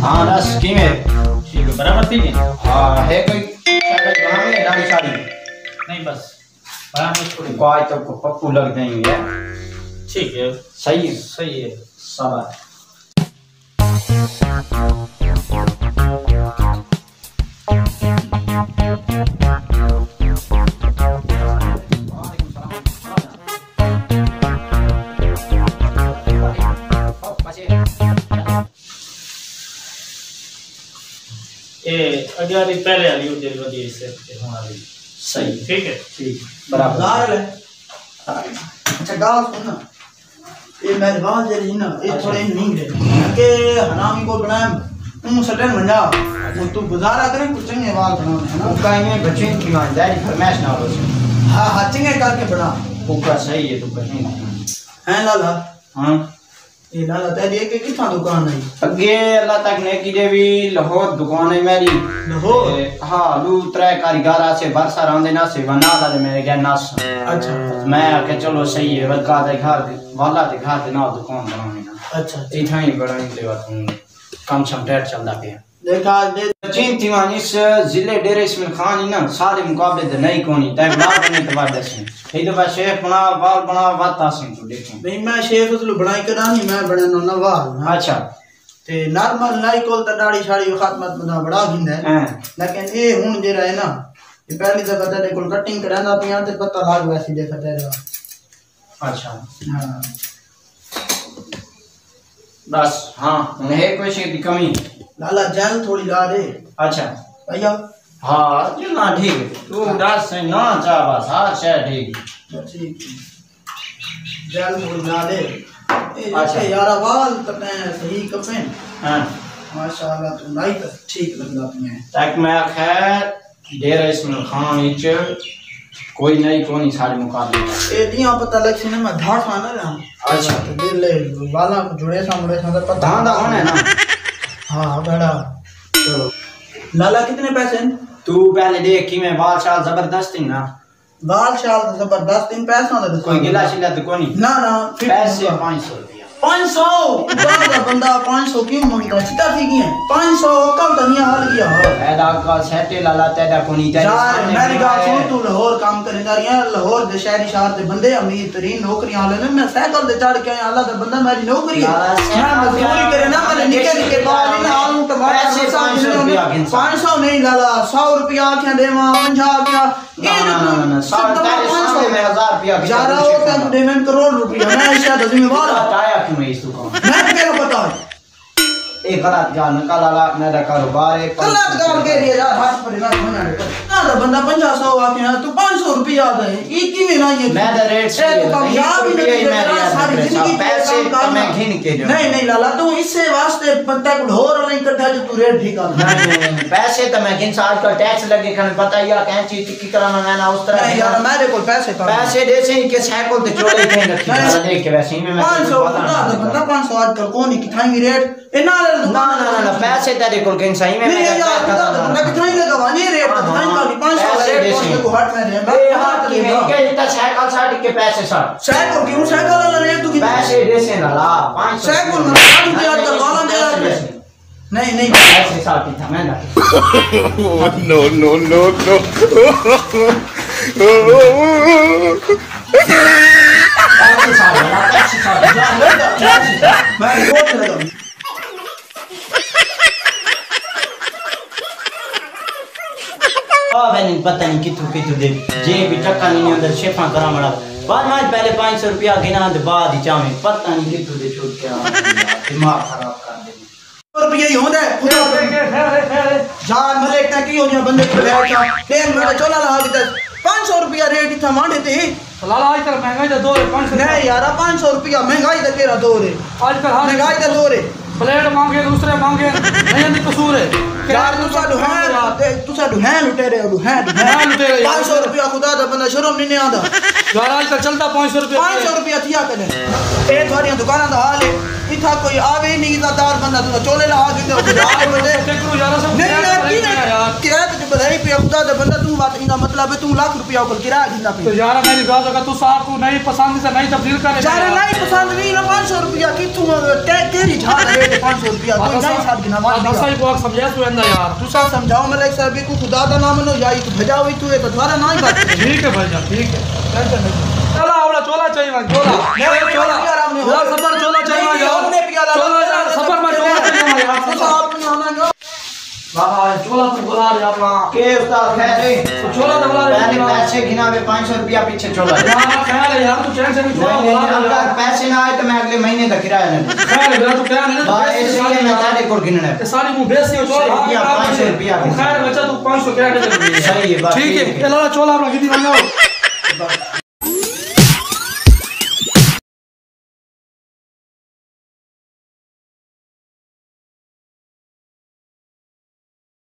हाँ रस की में ठीक है बराबर थी नहीं। हाँ है कोई शरबत बनावे दाढ़ी शादी नहीं बस बराबर थोड़ी कोई तो पप्पू लग जाएंगे। ठीक है सही है शाबाश। अगर पहले वाली उधर वाली से हमारी सही ठीक है बराबर है। अच्छा गाल सुन ना, ये मेरे बाल जरी ना ये थोड़े नहीं रहे के हरामी को बनाए तुम सटन बना वो तू गुजारा करे कुछ चंगे बाल बनाओ है ना कहीं बच्चे की ईमानदारी फरमाइश ना हो। हाँ चंगे करके बना ऊपर सही है तू कहीं है लाला। हाँ ये लाला तेरी एक कितना दुकान है अगे अल्लाह तक ने की देवी लाहौर दुकान है मेरी लाहौर। हाँ लू त्रै कारीगर से बरसा रांदे ना से बना ला दे मेरे गया नास। अच्छा मैं आके चलो सही है बल्का दे घर वाला दे घर दे ना दुकान बनाने ना। अच्छा इतना ही बड़ा ही देवा तुम कम सम डेढ़ चलदा पे देखा दे चीन दीवानी इस जिले डेरे इस्माइल खान ही ना सारे मुकाबले दे नहीं कोनी टाइम ना बने तो बाद दस ये तो बस शेफ बना बाल बना बात आसिन तो देखो नहीं मैं शेफ उसलो बनाई करा नहीं मैं बनाना ना वाल। अच्छा ते नॉर्मल नाई कोल त दाढ़ी शाड़ी खातमत बना बड़ा गिंदा है हां लेकिन ये हुन जे रहा है ना ये पहली दफा तेरे को कटिंग कराना पिया ते पता लाग वैसी देखा तेरा। अच्छा हां बस हाँ है कोई चीज की कमी लाला जल थोड़ी ला दे। अच्छा भैया हाँ जी ना ठीक तू दस से ना चाह बस हाँ शायद ठीक ठीक जल थोड़ी ला दे। अच्छा यार वाल कटे सही कपे हाँ माशाल्लाह तू नाई तो ठीक लगदा पिया तक मैं खैर डेरा इस्माइल खान इच कोई नहीं कोनी सारे मुकाबले ए दिया पता लग से मैं धाड़ खाना ना। अच्छा तो दिल ले वाला जुड़े सामने था पता धांधा कौन है ना। हाँ बड़ा चलो लाला कितने पैसे तू पहले देख कि मैं बाल शाल जबरदस्त ही ना बाल शाल जबरदस्त इन पैसा दे कोई गिला शिला तो कोनी ना ना पैसे 500 रुपया 500 बादा बंदा 500 क्यों मांगता चिता ठीक है 500 कल दुनिया हाल गया ऐदा का सेटे लाला तेदा कोनी यार मेरी बात सुन तू लाहौर काम करेगा यार लाहौर दे शहरी शहर दे बंदे अमीर तरीन नौकरियां वाले ने मैं साइकिल दे चढ़ के आला दा बंदा मेरी नौकरी है मैं मजदूरी करे ना मैंने निके निके बाल ना आलू टमाटर 500 नहीं लाला 100 रुपया आख्या देवा 50 आख्या ना 100 में 1000 रुपया यार वो तक पेमेंट करोड़ रुपया मैं शायद जिम्मेवार बताया क्यों मैं इस दुकान मैं क्या पता है एक गलत जान निकाल ला मेरा कारोबार है गलत गाल के लिए यार हाथ पर ना होना ना तो बंदा 500 आके तू 500 रुपया आ गए ये की में ना ये मैं द रेट से तो कामयाब ही नहीं मेरी सारी जिंदगी पैसे मैं घिन के जो नहीं लाला तू इससे वास्ते पत्ता को ढोर नहीं करता जो तू रेट ठीक कर नहीं पैसे तो मैं घिन आज का टैक्स लगे कने पता ही है कहीं चीज की कराना मैं ना उस तरह नहीं यार मेरे को पैसे दे से के साइकिल ते चोले कहीं रखी वाला देख के वैसे ही मैं 500 बंदा 500 आज कर कौन किथाएंगे रेट ए ना ना पैसे तेरे को कहीं सही में नहीं यार बंदा किथाएंगे लगावानी रेट किथाएंगे का 500 रेट को हट में दे ए हाथ की में के इतना साइकिल साड़ी के पैसे सर साइकिल क्यों साइकिल वाला रेट तू पैसे दे से ना ला 500 साइकिल में गाड़ी दे आज कर गाना दे नहीं पैसे साथ था मैं ना no पैसे साथ मैं बहुत लगा मैंने पता नहीं कितु दे जे भी टक्का नहीं अंदर शेफा करा मड़ा बाद में पहले 500 रुपया गिना दे बाद ही चाहे पता नहीं कितु दे छोड़ के दिमाग खराब कर दे रुपया ही होता है खुदा जान भले इतना की हो जाए बंदे को बैठा देख मेरा चला रहा अभी तक 500 रुपया रेट था मांडे थे लाला आजकल महंगाई तो 2 है 500 नहीं यार 500 रुपया महंगाई तो केरा 2 रे आजकल हाँ महंगाई तो 2 रे प्लेट मांगे दूसरे मांगे नहीं अंदर कसूर है यार तू साडू है लुटेरे और है लुटेरे 500 रुपया खुदा दा बंदा शर्म नहीं आंदा यार आजकल चलता 500 रुपया थिया कने ए थोड़ी दुकान दा हाल है इथा कोई आवे नहीं इज्जतदार बंदा तू चोले ला आ गए तो आए बंदे देखो यार सब नहीं यार की यार तो बधाई पे खुदा दे बंदा तू बात इंदा मतलब है तू लाख रुपया को किराया दिंदा पे तो यार मेरी बात अगर तू साहब को नहीं पसंद से नहीं तब्दील करे यार नहीं पसंद नहीं ना 500 रुपया की तू तेरी झाड़ है 500 रुपया तू नहीं साथ गिना मान दस ही को समझा तू अंदर यार तू सा समझाओ मलिक साहब को खुदा दा नाम नो याई तू भजा हुई तू है तो द्वारा ना ही बात ठीक है भाई जान ठीक है टेंशन नहीं चला आवड़ा चोला चाहिए भाई चोला चोला यार सफर चोला चाहिए यार चोला यार सफर में चोला चाहिए यार तू साहब ने आना ना बाबा चोला तू बुला रे अपना के उस्ताद खैर है तो चोला तो बुला रे पहले पैसे गिनावे 500 रुपया पीछे चोला यार खैर है यार तू टेंशन नहीं अगर पैसे ना आए तो मैं अगले महीने का किराया नहीं दूं खैर है तू क्या नहीं भाई इसलिए मैं तारे को गिनना है सारी मुंह बेसी हो चोला 500 रुपया खैर बच्चा तू 500 क्या दे सही है बात ठीक है चला चोला अपना गिदी बन जाओ